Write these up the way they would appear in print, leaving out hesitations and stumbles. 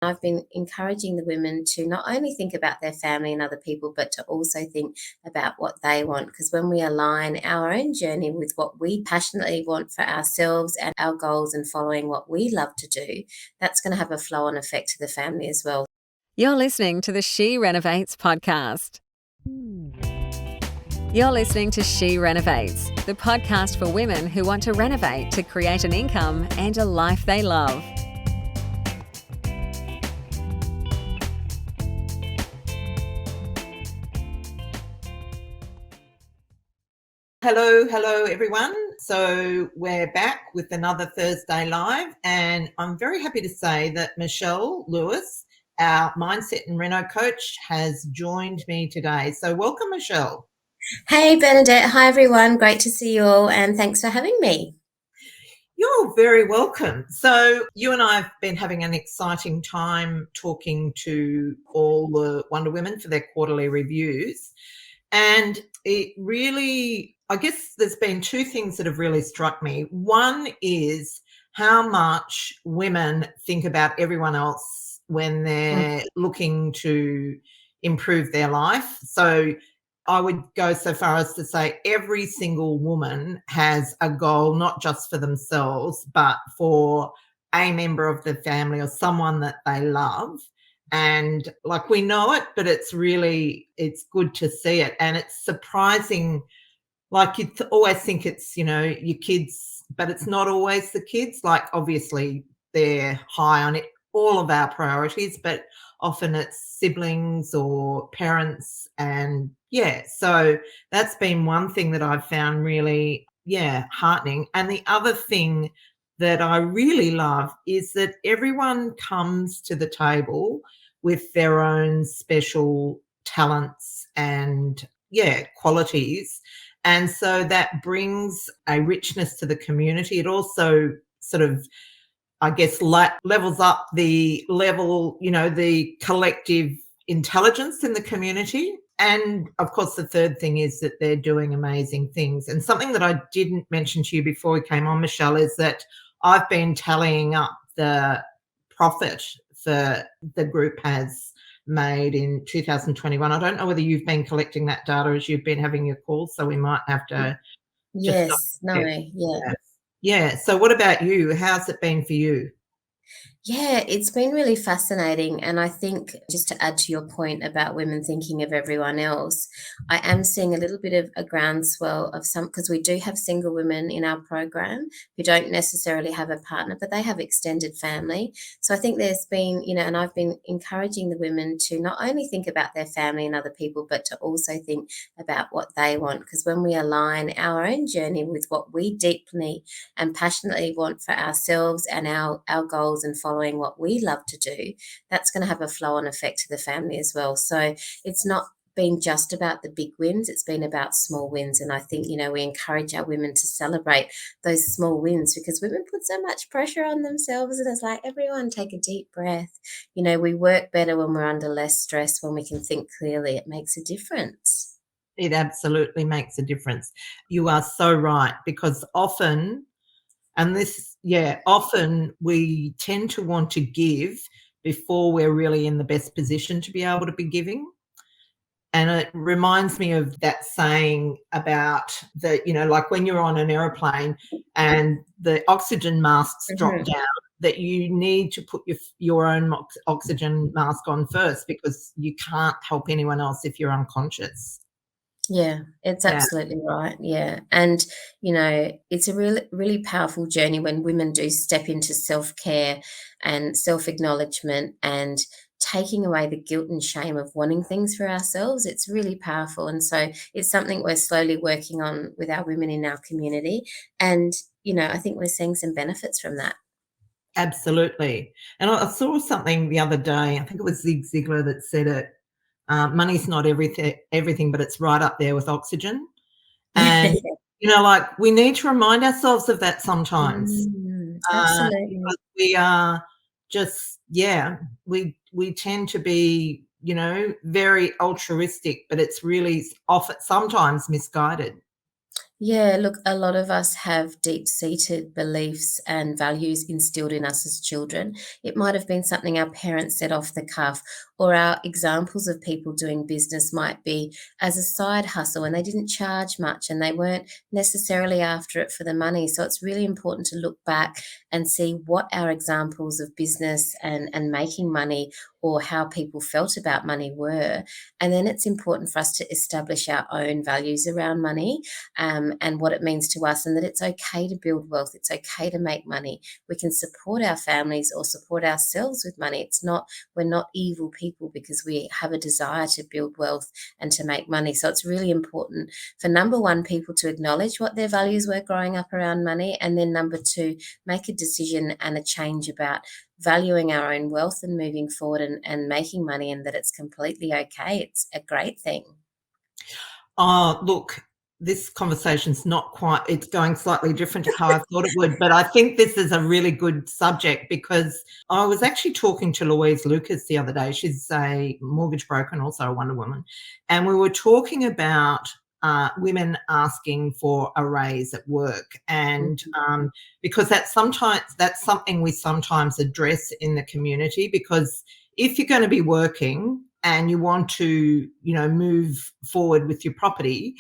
I've been encouraging the women to not only think about their family and other people, but to also think about what they want. Because when we align our own journey with what we passionately want for ourselves and our goals and following what we love to do, that's going to have a flow-on effect to the family as well. You're listening to the She Renovates podcast. You're listening to She Renovates, the podcast for women who want to renovate to create an income and a life they love. Hello everyone. So we're back with another Thursday Live, and I'm very happy to say that Michelle Lewis, our Mindset and Reno coach, has joined me today. So welcome, Michelle. Hey Bernadette, hi everyone. Great to see you all, and thanks for having me. You're very welcome. So you and I have been having an exciting time talking to all the Wonder Women for their quarterly reviews. And it really, I guess there's been two things that have really struck me. One is how much women think about everyone else when they're looking to improve their life. So I would go so far as to say every single woman has a goal, not just for themselves, but for a member of the family or someone that they love. And like, we know it, but it's good to see it. And it's surprising. Like, you always think it's, your kids, but it's not always the kids. Like, obviously they're high on it, all of our priorities, but often it's siblings or parents. And so that's been one thing that I've found really, heartening. And the other thing that I really love is that everyone comes to the table with their own special talents and qualities. And so that brings a richness to the community. It also sort of, I guess, levels up the level, the collective intelligence in the community. And of course, the third thing is that they're doing amazing things. And something that I didn't mention to you before we came on, Michelle, is that I've been tallying up the profit that the group has made in 2021. I don't know whether you've been collecting that data as you've been having your calls, so we might have to Yeah. So what about you? How's it been for you? Yeah, it's been really fascinating. And I think, just to add to your point about women thinking of everyone else, I am seeing a little bit of a groundswell of some, because we do have single women in our program who don't necessarily have a partner, but they have extended family. So I think there's been, and I've been encouraging the women to not only think about their family and other people, but to also think about what they want. Because when we align our own journey with what we deeply and passionately want for ourselves and our goals and following what we love to do, that's going to have a flow-on effect to the family as well. So it's not been just about the big wins, it's been about small wins. And I think, we encourage our women to celebrate those small wins, because women put so much pressure on themselves, and it's like, everyone take a deep breath. We work better when we're under less stress, when we can think clearly. It makes a difference. It absolutely makes a difference. You are so right, because often we tend to want to give before we're really in the best position to be able to be giving. And it reminds me of that saying about like when you're on an aeroplane and the oxygen masks drop down, that you need to put your own oxygen mask on first, because you can't help anyone else if you're unconscious. Yeah, it's absolutely right. Yeah. And, it's a really, really powerful journey when women do step into self-care and self-acknowledgement and taking away the guilt and shame of wanting things for ourselves. It's really powerful. And so it's something we're slowly working on with our women in our community. And, I think we're seeing some benefits from that. Absolutely. And I saw something the other day, I think it was Zig Ziglar that said it, money's not everything, but it's right up there with oxygen. And, like, we need to remind ourselves of that sometimes. Absolutely. We are just, we tend to be, very altruistic, but it's really often sometimes misguided. Yeah, look, a lot of us have deep-seated beliefs and values instilled in us as children. It might have been something our parents said off the cuff, or our examples of people doing business might be as a side hustle and they didn't charge much and they weren't necessarily after it for the money. So it's really important to look back and see what our examples of business and making money or how people felt about money were. And then it's important for us to establish our own values around money, and what it means to us, and that it's okay to build wealth. It's okay to make money. We can support our families or support ourselves with money. It's not, we're not evil people because we have a desire to build wealth and to make money. So it's really important for number one, people to acknowledge what their values were growing up around money. And then number two, make a decision and a change about valuing our own wealth and moving forward and making money, and that it's completely okay. It's a great thing. Look, this conversation's not quite, it's going slightly different to how I thought it would, but I think this is a really good subject because I was actually talking to Louise Lucas the other day. She's a mortgage broker and also a Wonder Woman. And we were talking about women asking for a raise at work. And because that's something we sometimes address in the community, because if you're going to be working and you want to, move forward with your property,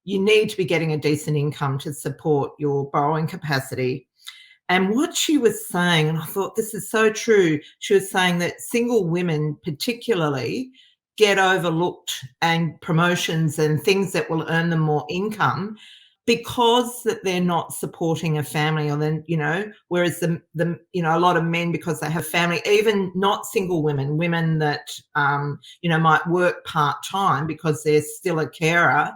you need to be getting a decent income to support your borrowing capacity. And what she was saying, and I thought this is so true, she was saying that single women particularly get overlooked and promotions and things that will earn them more income because that they're not supporting a family, or then, whereas the a lot of men, because they have family, even not single women that, might work part-time because they're still a carer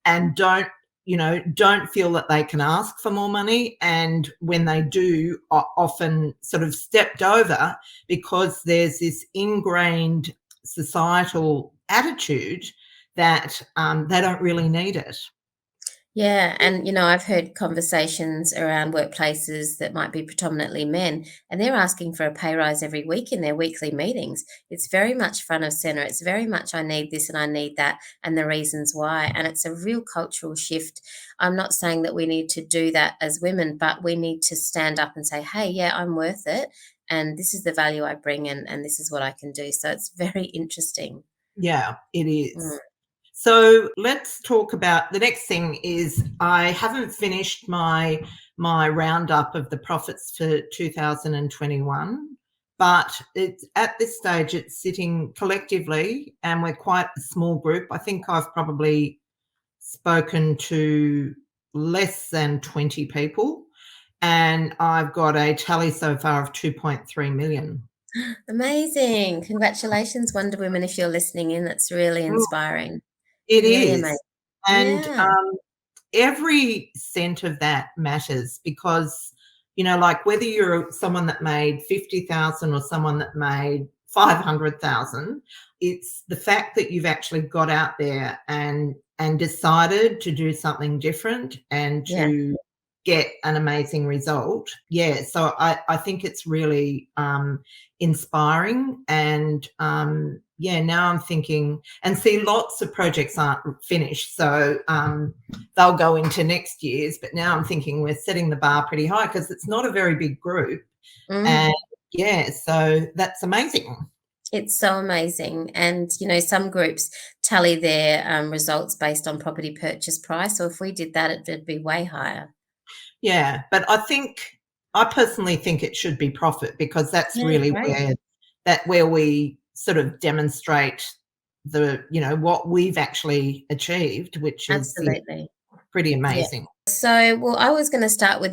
and don't feel that they can ask for more money. And when they do, are often sort of stepped over because there's this ingrained societal attitude that they don't really need it. Yeah, and I've heard conversations around workplaces that might be predominantly men, and they're asking for a pay rise every week in their weekly meetings. It's very much front of center. It's very much I need this and I need that and the reasons why. And it's a real cultural shift. I'm not saying that we need to do that as women, but we need to stand up and say, hey, yeah, I'm worth it. And this is the value I bring and this is what I can do. So it's very interesting. Yeah, it is. Mm. So let's talk about the next thing. Is I haven't finished my roundup of the profits for 2021, but it's at this stage it's sitting collectively, and we're quite a small group. I think I've probably spoken to less than 20 people, and I've got a tally so far of 2.3 million. Amazing. Congratulations, Wonder Woman, if you're listening in. That's really inspiring. It Really is. amazing. And Yeah, every cent of that matters because, like whether you're someone that made 50,000 or someone that made 500,000, it's the fact that you've actually got out there and decided to do something different and yeah. to get an amazing result. Yeah, so I think it's really inspiring. And yeah, now I'm thinking, and see, lots of projects aren't finished, so they'll go into next year's, but now I'm thinking we're setting the bar pretty high because it's not a very big group. Mm. And yeah, so that's amazing. It's so amazing. And, some groups tally their results based on property purchase price. So if we did that, it'd be way higher. Yeah, but I personally think it should be profit because that's Yeah, really great. where we sort of demonstrate what we've actually achieved, which is Absolutely. pretty Yeah. amazing. So, well, I was going to start with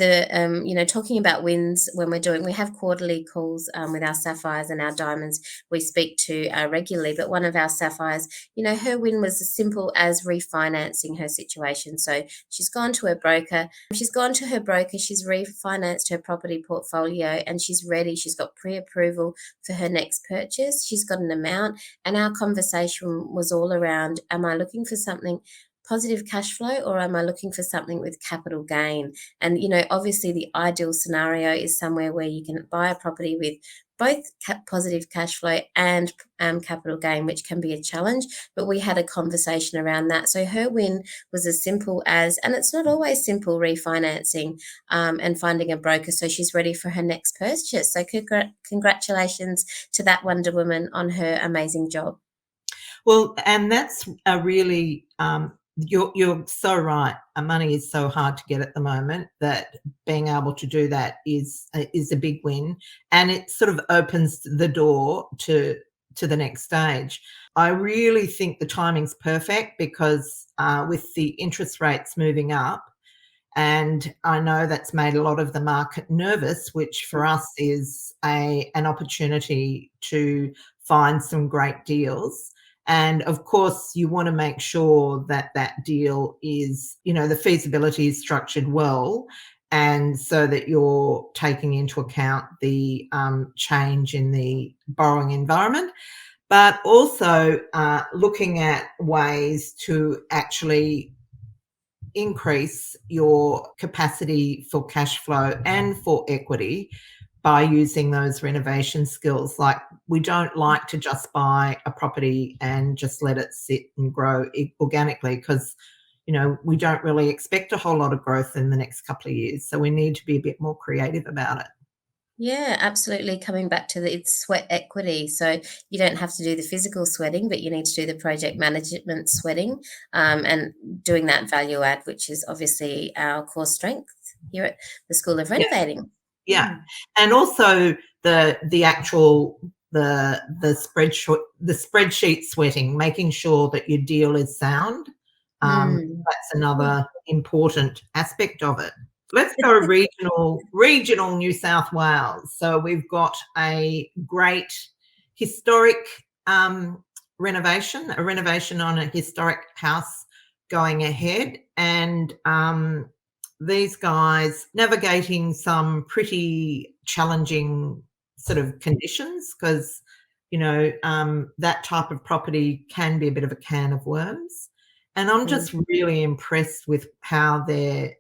talking about wins when we have quarterly calls with our sapphires and our diamonds we speak to regularly. But one of our sapphires, her win was as simple as refinancing her situation. So she's gone to her broker. She's refinanced her property portfolio and she's ready. She's got pre-approval for her next purchase. She's got an amount. And our conversation was all around, am I looking for something positive cash flow or am I looking for something with capital gain? And, obviously the ideal scenario is somewhere where you can buy a property with both positive cash flow and capital gain, which can be a challenge. But we had a conversation around that. So her win was as simple as, and it's not always simple, refinancing and finding a broker so she's ready for her next purchase. So congratulations to that Wonder Woman on her amazing job. Well, and that's a really you're so right. Money is so hard to get at the moment that being able to do that is a big win, and it sort of opens the door to the next stage. I really think the timing's perfect because with the interest rates moving up, and I know that's made a lot of the market nervous, which for us is an opportunity to find some great deals. And of course, you want to make sure that that deal is, the feasibility is structured well, and so that you're taking into account the change in the borrowing environment, but also looking at ways to actually increase your capacity for cash flow and for equity by using those renovation skills. Like, we don't like to just buy a property and just let it sit and grow organically because, we don't really expect a whole lot of growth in the next couple of years. So we need to be a bit more creative about it. Yeah, absolutely. Coming back to it's sweat equity. So you don't have to do the physical sweating, but you need to do the project management sweating and doing that value add, which is obviously our core strength here at the School of Renovating. Yeah. And also the actual the spreadsheet sweating, making sure that your deal is sound. That's another important aspect of it. Let's go regional New South Wales. So we've got a great historic renovation, a renovation on a historic house going ahead, and these guys navigating some pretty challenging sort of conditions because, that type of property can be a bit of a can of worms. And I'm just really impressed with how they're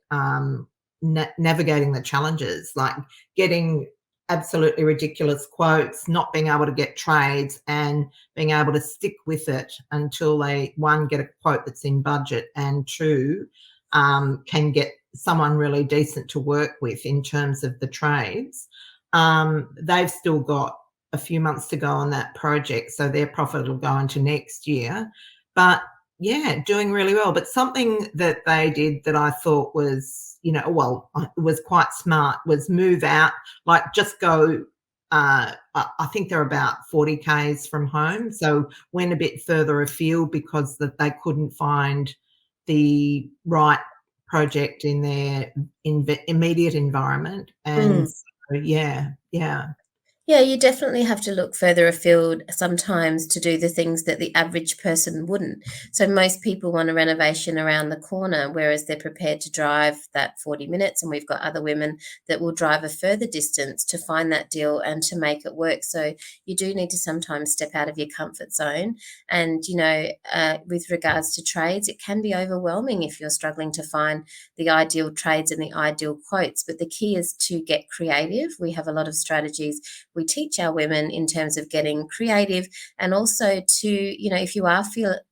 navigating the challenges, like getting absolutely ridiculous quotes, not being able to get trades, and being able to stick with it until they, one, get a quote that's in budget, and two, can get someone really decent to work with in terms of the trades. They've still got a few months to go on that project, so their profit will go into next year. But yeah, doing really well. But something that they did that I thought was, was quite smart was move out, like just go, I think they're about 40 Ks from home. So went a bit further afield because that they couldn't find the right project in their immediate environment. And so, yeah. Yeah, you definitely have to look further afield sometimes to do the things that the average person wouldn't. So most people want a renovation around the corner, whereas they're prepared to drive that 40 minutes. And we've got other women that will drive a further distance to find that deal and to make it work. So you do need to sometimes step out of your comfort zone. And, with regards to trades, it can be overwhelming if you're struggling to find the ideal trades and the ideal quotes. But the key is to get creative. We have a lot of strategies we teach our women in terms of getting creative, and also to, if you are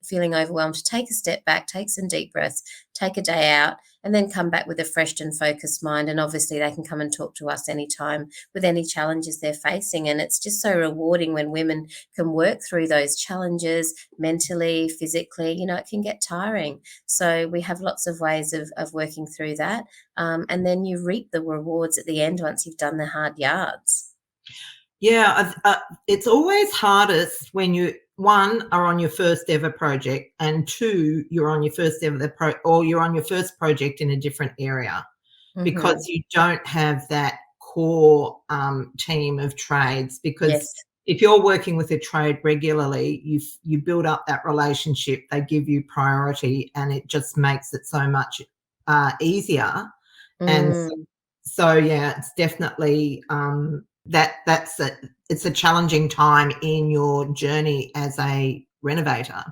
feeling overwhelmed, to take a step back, take some deep breaths, take a day out, and then come back with a fresh and focused mind. And obviously they can come and talk to us anytime with any challenges they're facing. And it's just so rewarding when women can work through those challenges mentally, physically. It can get tiring. So we have lots of ways of working through that. And then you reap the rewards at the end once you've done the hard yards. Yeah, it's always hardest when you, one, are on your first ever project, and two, you're on your first ever or you're on your first project in a different area, because you don't have that core team of trades. Because if you're working with a trade regularly, you build up that relationship, they give you priority, and it just makes it so much easier. And so yeah, it's definitely it's a challenging time in your journey as a renovator.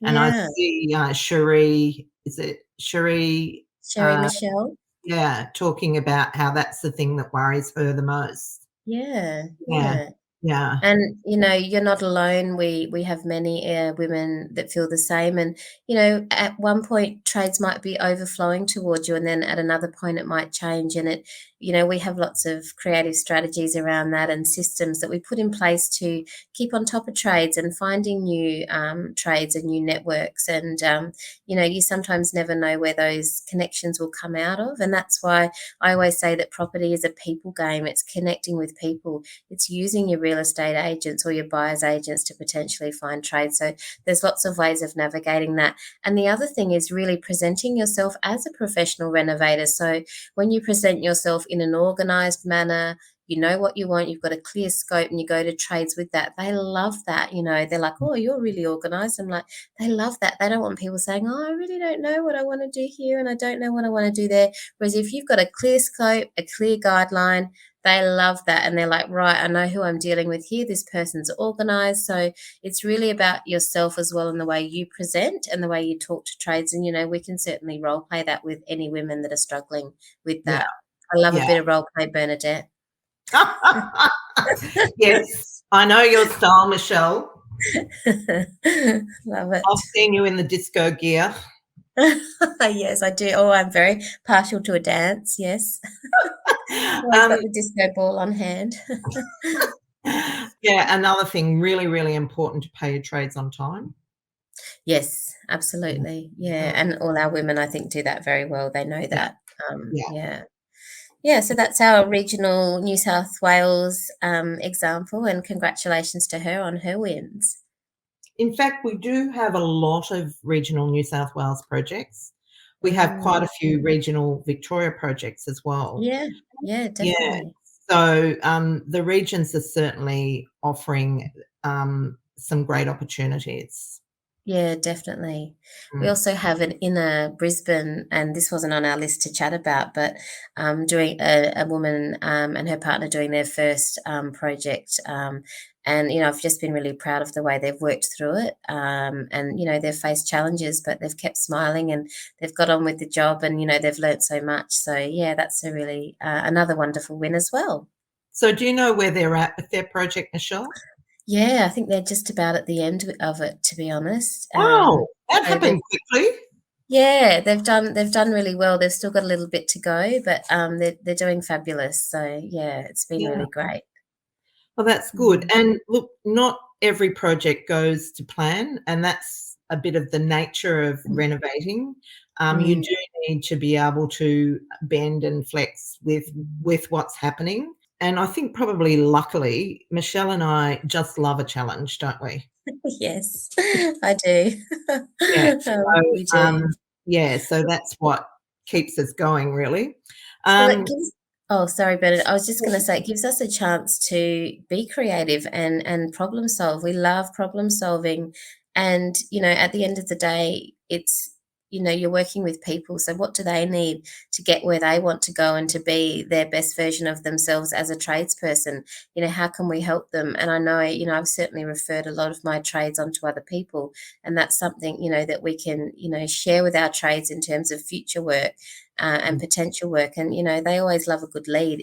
And I see Cherie, is it Cherie? Sherry Michelle? Yeah, talking about how that's the thing that worries her the most. Yeah. Yeah. And, you're not alone. We have many women that feel the same. And, at one point, trades might be overflowing towards you, and then at another point, it might change. And we have lots of creative strategies around that and systems that we put in place to keep on top of trades and finding new trades and new networks. And, you sometimes never know where those connections will come out of. And that's why I always say that property is a people game. It's connecting with people. It's using your real estate agents or your buyer's agents to potentially find trades. So there's lots of ways of navigating that. And the other thing is really presenting yourself as a professional renovator. So when you present yourself in an organized manner, you know what you want, you've got a clear scope, and you go to trades with that. They love that. They're like, oh, you're really organized. I'm like, they love that. They don't want people saying, oh, I really don't know what I want to do here, and I don't know what I want to do there. Whereas if you've got a clear scope, a clear guideline, they love that. And they're like, right, I know who I'm dealing with here. This person's organized. So it's really about yourself as well, and the way you present and the way you talk to trades. And, we can certainly role play that with any women that are struggling with Yeah. that. I love a Yeah. bit of role play, Bernadette. Yes, I know your style, Michelle. Love it. I've seen you in the disco gear. Yes, I do. Oh, I'm very partial to a dance. Yes. Always got the disco ball on hand. Yeah, another thing, really, really important to pay your trades on time. Yes, absolutely. Yeah, and all our women, I think, do that very well. They know that. Yeah. Yeah, so that's our regional New South Wales example, and congratulations to her on her wins. In fact, we do have a lot of regional New South Wales projects. We have quite a few regional Victoria projects as well. Yeah, Yeah. definitely. So the regions are certainly offering some great opportunities. Yeah, definitely. We also have an inner Brisbane, and this wasn't on our list to chat about, but doing a woman and her partner doing their first project. And, I've just been really proud of the way they've worked through it. And, they've faced challenges, but they've kept smiling and they've got on with the job, and, they've learnt so much. So, yeah, that's a really another wonderful win as well. So do you know where they're at with their project, Michelle? Yeah, I think they're just about at the end of it, to be honest. Wow, that So happened quickly. yeah, they've done really well. They've still got a little bit to go, but they're doing fabulous. So yeah, it's been Yeah. really great. Well, that's good. And look, not every project goes to plan, and that's a bit of the nature of renovating. You do need to be able to bend and flex with what's happening. And I think probably luckily, Michelle and I just love a challenge, don't we? Yes, I do. Yeah. We do. Yeah, so that's what keeps us going, really. Well, it gives. Oh, sorry, Bernadette. I was just going to say, it gives us a chance to be creative and problem solve. We love problem solving, and at the end of the day, it's you're working with people. So what do they need to get where they want to go and to be their best version of themselves as a tradesperson? How can we help them? And I know, I've certainly referred a lot of my trades onto other people, and that's something that we can share with our trades in terms of future work. And potential work, and they always love a good lead.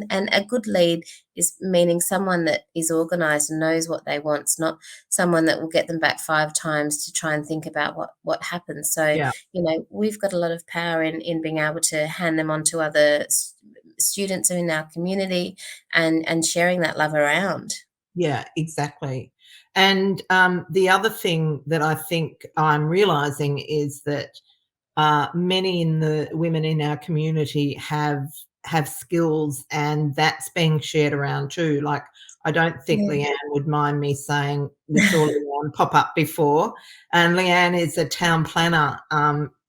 And a good lead is meaning someone that is organized and knows what they want, not someone that will get them back 5 times to try and think about what happens. So Yeah. we've got a lot of power in being able to hand them on to other students in our community, and sharing that love around. Yeah, exactly. And the other thing that I think I'm realizing is that many in the women in our community have skills, and that's being shared around too. Like, I don't think Leanne would mind me saying we saw Leanne pop up before, and Leanne is a town planner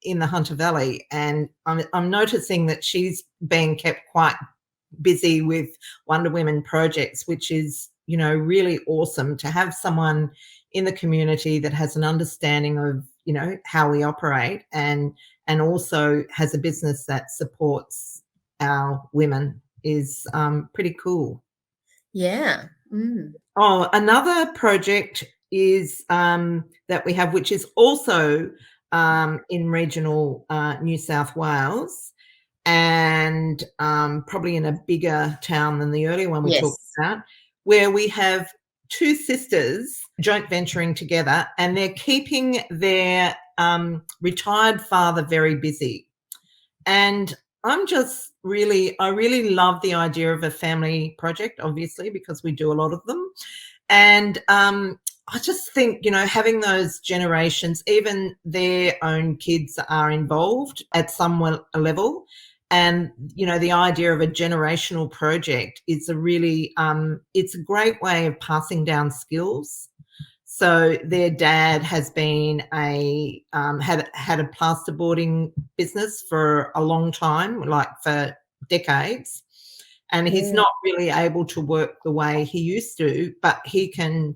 in the Hunter Valley, and I'm noticing that she's being kept quite busy with Wonder Women projects, which is really awesome to have someone in the community that has an understanding of how we operate, and also has a business that supports our women is pretty cool. Yeah. Oh, another project is that we have, which is also in regional New South Wales, and probably in a bigger town than the earlier one we talked Yes. about, where we have two sisters joint venturing together, and they're keeping their retired father very busy. And I really love the idea of a family project, obviously, because we do a lot of them. And I just think, having those generations, even their own kids are involved at some level. And, the idea of a generational project is it's a great way of passing down skills. So their dad has been had a plasterboarding business for a long time, like for decades. And he's not really able to work the way he used to, but he can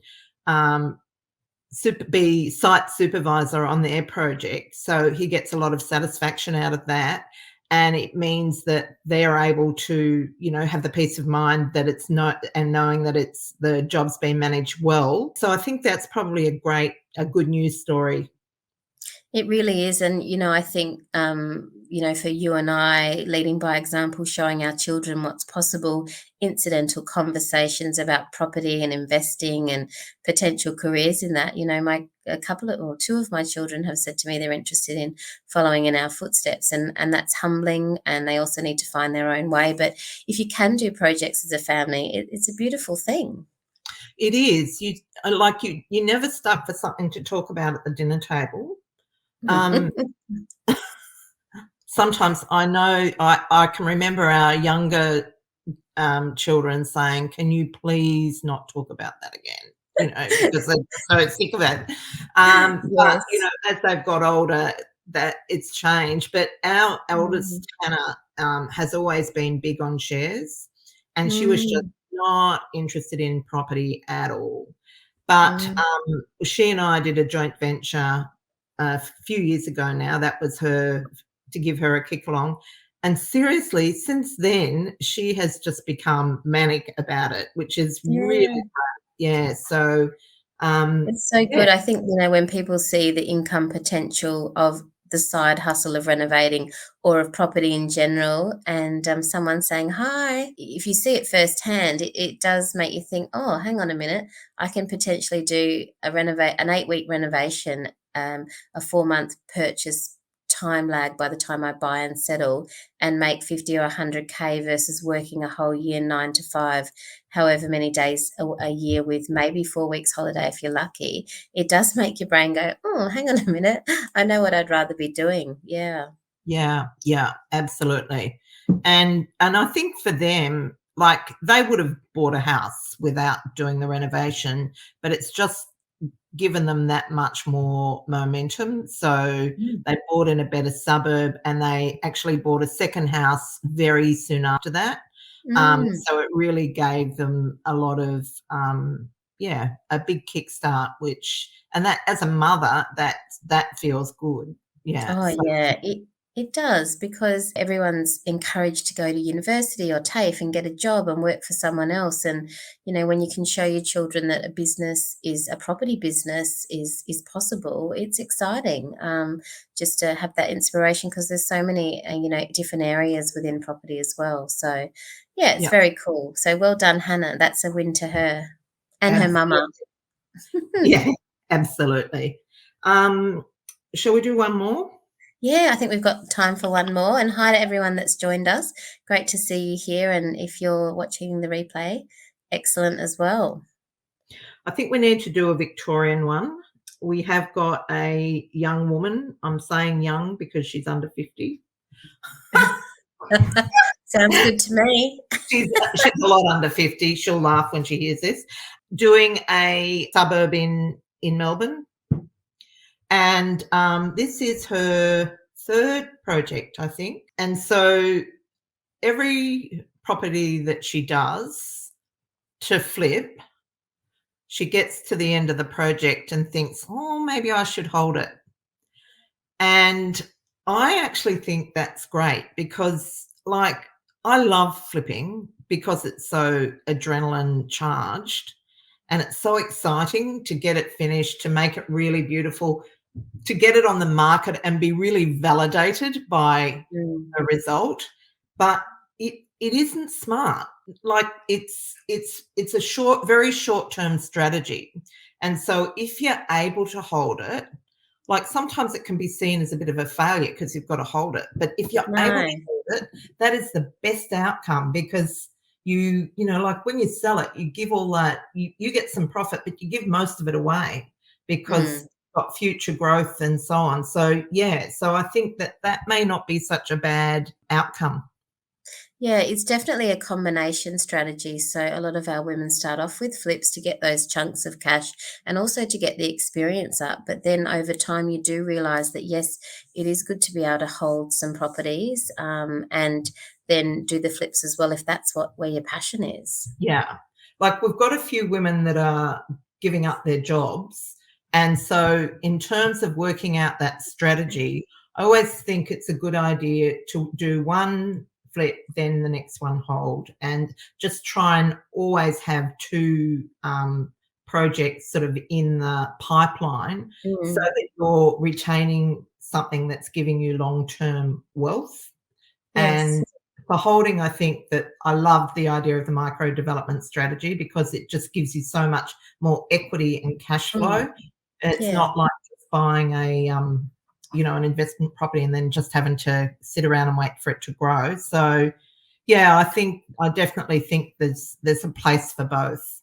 be site supervisor on their project. So he gets a lot of satisfaction out of that. And it means that they're able to, have the peace of mind that it's not, and knowing that the job's been managed well. So I think that's probably a good news story. It really is. And, I think, for you and I, leading by example, showing our children what's possible, incidental conversations about property and investing and potential careers in that, two of my children have said to me they're interested in following in our footsteps, and that's humbling, and they also need to find their own way. But if you can do projects as a family, it's a beautiful thing. It is. You never stuck for something to talk about at the dinner table. Sometimes I know I can remember our younger children saying, "Can you please not talk about that again?" Because they're so sick of it. Yes. But as they've got older, that it's changed. But our eldest Hannah has always been big on shares, and she was just not interested in property at all. But she and I did a joint venture a few years ago now. That was to give her a kick along. And seriously, since then, she has just become manic about it, which is really great. Yeah. So it's so good. I think, when people see the income potential of the side hustle of renovating or of property in general, and someone saying hi, if you see it firsthand, it does make you think, oh, hang on a minute, I can potentially do an 8-week renovation, a 4-month purchase time lag by the time I buy and settle, and make 50 or 100K versus working a whole year 9 to 5, however many days a year, with maybe 4 weeks holiday if you're lucky. It does make your brain go, oh, hang on a minute, I know what I'd rather be doing. Yeah, absolutely. And I think for them, like, they would have bought a house without doing the renovation, but it's just given them that much more momentum. So they bought in a better suburb, and they actually bought a second house very soon after that. So it really gave them a lot of, a big kickstart, and that, as a mother, that feels good. Yeah. Oh, yeah, it does, because everyone's encouraged to go to university or TAFE and get a job and work for someone else. And, when you can show your children that a property business is possible, it's exciting, just to have that inspiration, because there's so many, different areas within property as well. So, yeah, it's very cool. So well done, Hannah. That's a win to her and her mama. Yeah, absolutely. Shall we do one more? Yeah, I think we've got time for one more. And hi to everyone that's joined us. Great to see you here. And if you're watching the replay, excellent as well. I think we need to do a Victorian one. We have got a young woman. I'm saying young because she's under 50. Sounds good to me. She's a lot under 50. She'll laugh when she hears this. Doing a suburb in Melbourne. And this is her third project, I think. And so every property that she does to flip, she gets to the end of the project and thinks, oh, maybe I should hold it. And I actually think that's great, because, like, I love flipping because it's so adrenaline charged, and it's so exciting to get it finished, to make it really beautiful, to get it on the market and be really validated by a result. But it isn't smart. like it's a very short-term strategy. And so if you're able to hold it, like sometimes it can be seen as a bit of a failure because you've got to hold it. But if you're able No. to hold it, that is the best outcome, because you know, like when you sell it, you give all that, you get some profit, but you give most of it away because Mm. you've got future growth and so on. So yeah, so I think that may not be such a bad outcome. Yeah, it's definitely a combination strategy. So a lot of our women start off with flips to get those chunks of cash and also to get the experience up. But then over time, you do realize that yes, it is good to be able to hold some properties, and then do the flips as well if that's where your passion is. Yeah. Like we've got a few women that are giving up their jobs. And so in terms of working out that strategy, I always think it's a good idea to do one flip, then the next one hold, and just try and always have two projects sort of in the pipeline so Mm. that you're retaining something that's giving you long-term wealth. Yes. And for holding, I think that I love the idea of the micro development strategy because it just gives you so much more equity and cash flow. Mm. And it's Yeah. not like just buying a, you know, an investment property and then just having to sit around and wait for it to grow. So, yeah, I definitely think there's a place for both.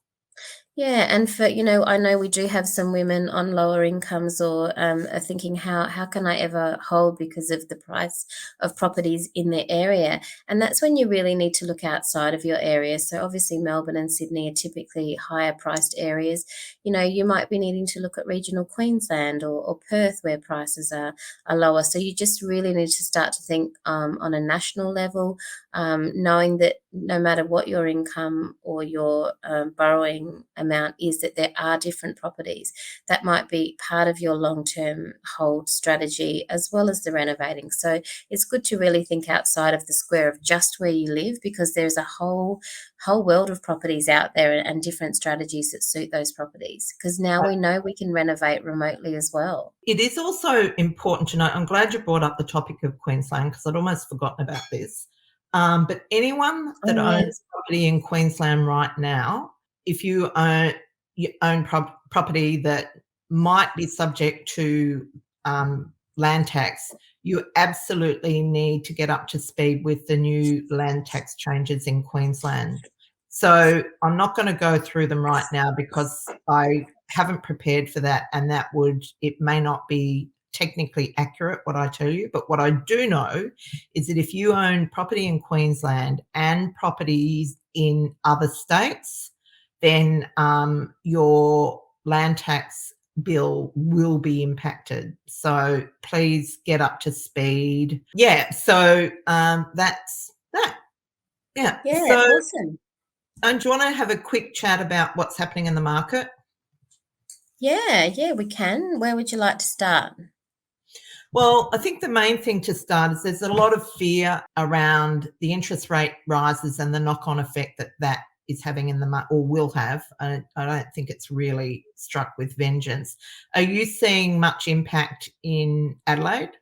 Yeah, and for I know we do have some women on lower incomes or are thinking how can I ever hold because of the price of properties in their area, and that's when you really need to look outside of your area. So obviously Melbourne and Sydney are typically higher priced areas. You might be needing to look at regional Queensland or Perth where prices are lower. So you just really need to start to think on a national level, knowing that no matter what your income or your borrowing amount is, that there are different properties that might be part of your long-term hold strategy as well as the renovating. So it's good to really think outside of the square of just where you live, because there's a whole world of properties out there and different strategies that suit those properties, because now we know we can renovate remotely as well. It is also important to know, I'm glad you brought up the topic of Queensland because I'd almost forgotten about this. But anyone that Oh yeah. owns property in Queensland right now, if you own property that might be subject to land tax, you absolutely need to get up to speed with the new land tax changes in Queensland. So I'm not going to go through them right now because I haven't prepared for that, and it may not be technically accurate what I tell you, but what I do know is that if you own property in Queensland and properties in other states, then your land tax bill will be impacted. So please get up to speed. Yeah, so that's that. Yeah. Yeah, So, awesome. and do you want to have a quick chat about what's happening in the market? Yeah, we can. Where would you like to start? Well, I think the main thing to start is there's a lot of fear around the interest rate rises and the knock-on effect that is having in the or will have. I don't think it's really struck with vengeance. Are you seeing much impact in Adelaide?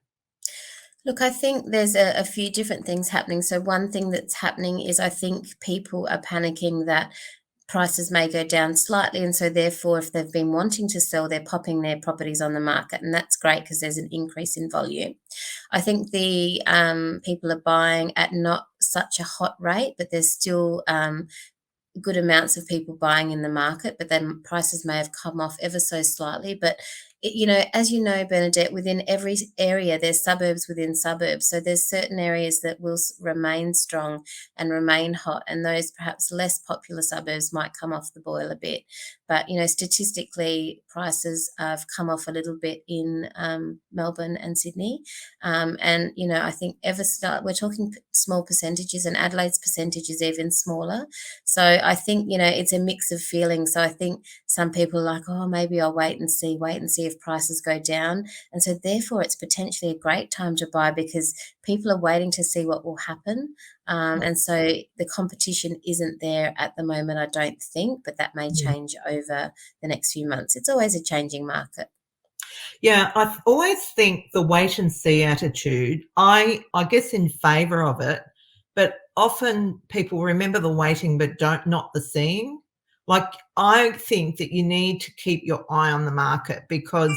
Look, I think there's a few different things happening. So one thing that's happening is I think people are panicking that prices may go down slightly, and so therefore, if they've been wanting to sell, they're popping their properties on the market, and that's great because there's an increase in volume. I think the people are buying at not such a hot rate, but there's still good amounts of people buying in the market, but then prices may have come off ever so slightly. But as you know, Bernadette, within every area, there's suburbs within suburbs. So there's certain areas that will remain strong and remain hot, and those perhaps less popular suburbs might come off the boil a bit. But statistically, prices have come off a little bit in Melbourne and Sydney, and I think we're talking small percentages, and Adelaide's percentage is even smaller. So I think, it's a mix of feelings. So I think some people are like, oh, maybe I'll wait and see if prices go down. And so therefore it's potentially a great time to buy because people are waiting to see what will happen. And so the competition isn't there at the moment, I don't think, but that may change over the next few months. It's always a changing market. Yeah, I always think the wait and see attitude, I guess in favour of it, but often people remember the waiting but not the seeing. Like, I think that you need to keep your eye on the market, because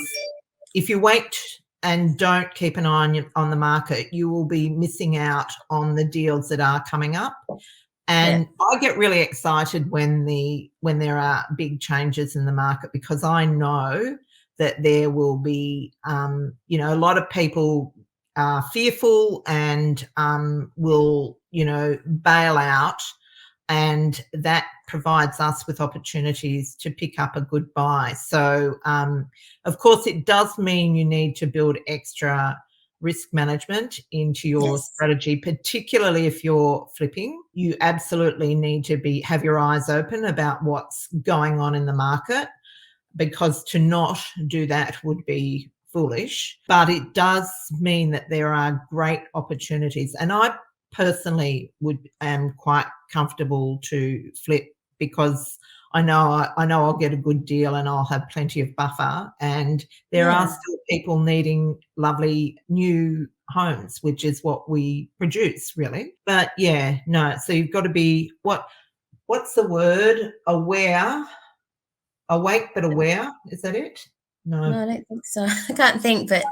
if you wait and don't keep an eye on the market, you will be missing out on the deals that are coming up. And I get really excited when there are big changes in the market, because I know that there will be, a lot of people are fearful and will, bail out, and that provides us with opportunities to pick up a good buy. So, of course, it does mean you need to build extra risk management into your strategy, particularly if you're flipping. You absolutely need to have your eyes open about what's going on in the market, because to not do that would be foolish. But it does mean that there are great opportunities. And I personally am quite comfortable to flip, because I know I'll get a good deal and I'll have plenty of buffer. And there are still people needing lovely new homes, which is what we produce, really. But so you've got to be, what's the word? Awake but aware. Is that it? No, I don't think so. I can't think, but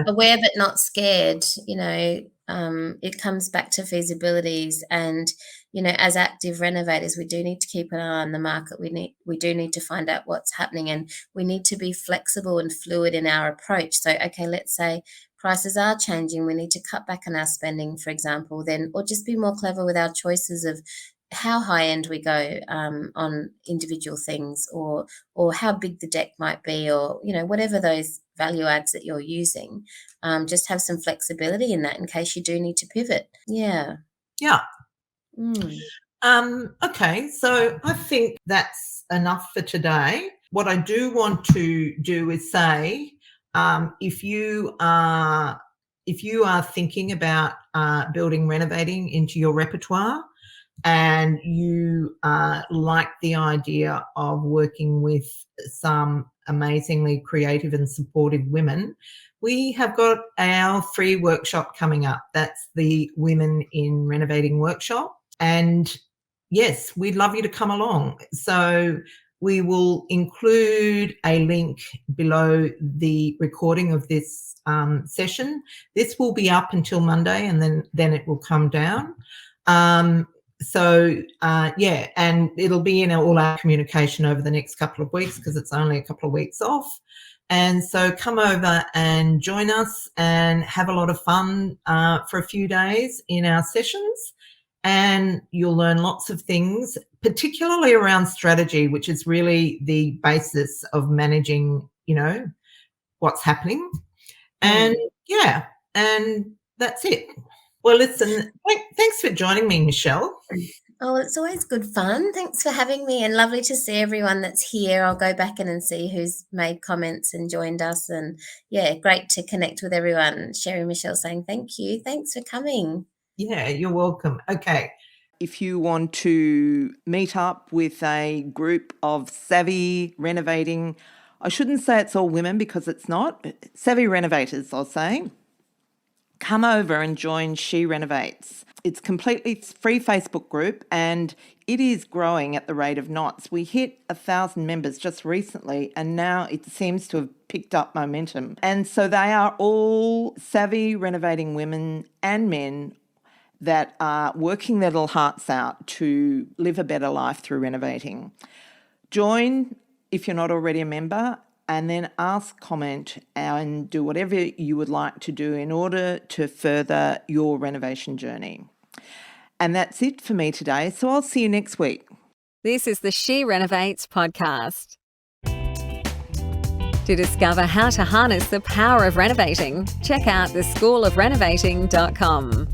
aware but not scared. It comes back to feasibilities, and as active renovators, we do need to keep an eye on the market. We do need to find out what's happening, and we need to be flexible and fluid in our approach. So, okay, let's say prices are changing. We need to cut back on our spending, for example, or just be more clever with our choices of how high end we go on individual things, or how big the deck might be, or whatever those value adds that you're using. Just have some flexibility in that in case you do need to pivot. Okay, so I think that's enough for today. What I do want to do is say, if you are thinking about building renovating into your repertoire, and you like the idea of working with some amazingly creative and supportive women, we have got our free workshop coming up. That's the Women in Renovating workshop. And yes, we'd love you to come along. So we will include a link below the recording of this session. This will be up until Monday, and then it will come down. And it'll be in all our communication over the next couple of weeks, because it's only a couple of weeks off. And so come over and join us and have a lot of fun for a few days in our sessions. And you'll learn lots of things, particularly around strategy, which is really the basis of managing, what's happening. And and that's it. Well, listen, thanks for joining me, Michelle. Oh, it's always good fun. Thanks for having me, and lovely to see everyone that's here. I'll go back in and see who's made comments and joined us. And great to connect with everyone. Sherry, Michelle saying thank you. Thanks for coming. Yeah, you're welcome. Okay. If you want to meet up with a group of savvy renovating, I shouldn't say it's all women, because it's not, savvy renovators, I'll say, come over and join She Renovates. It's completely free Facebook group, and it is growing at the rate of knots. We hit 1,000 members just recently, and now it seems to have picked up momentum. And so they are all savvy renovating women and men that are working their little hearts out to live a better life through renovating. Join if you're not already a member, and then ask, comment, and do whatever you would like to do in order to further your renovation journey. And that's it for me today, so I'll see you next week. This is the She Renovates podcast. To discover how to harness the power of renovating, check out theschoolofrenovating.com.